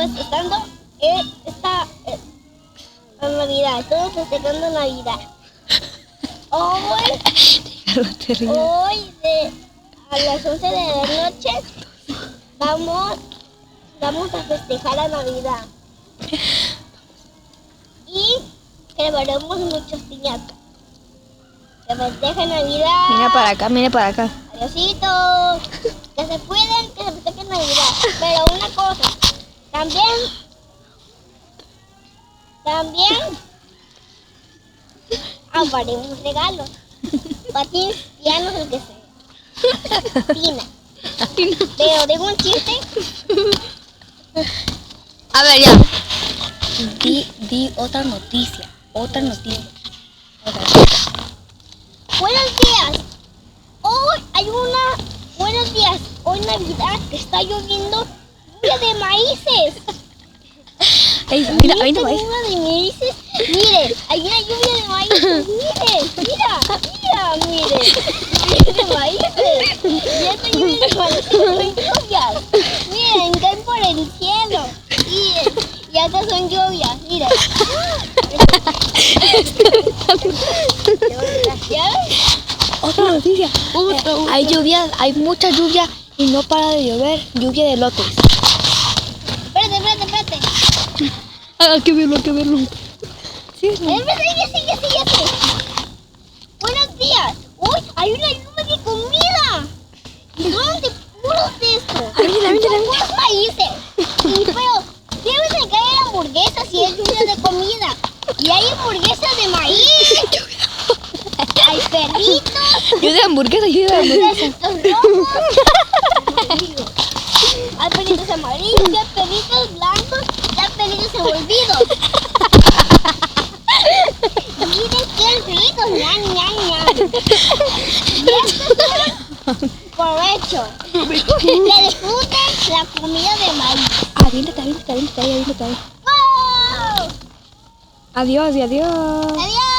festejando Navidad. Estamos festejando Navidad. Hoy a las 11 de la noche vamos a festejar la Navidad. Y celebraremos muchos piñatas. Que festejen Navidad. Mira para acá, mira para acá. Adiositos. Que se cuiden, que se festejen Navidad. Pero una cosa, también haremos regalos. Patines, pianos, lo que sea. Tina. Pero digo un chiste. A ver, ya. Di otra noticia. Buenos días. Buenos días. Hoy Navidad que está lloviendo lluvia de maíces. Ey, mira, ahí no lluvia de maíces. Miren, hay una lluvia de maíces. Miren. Lluvia de maíces. Y esta lluvia de maíces son lluvias. Miren, caen por el cielo. Miren, y estas son lluvias. Miren. Otra noticia. Hay lluvia, hay mucha lluvia y no para de llover. Lluvia de lotes. Espérate. Hay que verlo. Sí. Sigue. Buenos días. Uy, hay una lluvia de comida. ¿Y dónde? Puros de esto. Puros maíces. Pero deben de caer hamburguesas si es lluvia de comida. Y hay hamburguesas de maíz. Hay perritos. Yo de hamburguesa. Perritos rojos. Hay perritos amarillos, hay perritos blancos, y hay perritos envolvidos. Miren qué ricos, ñam. Y estos son provecho. Que disfruten la comida de maíz. Aviéntate ahí. ¡Wow! Adiós. Adiós.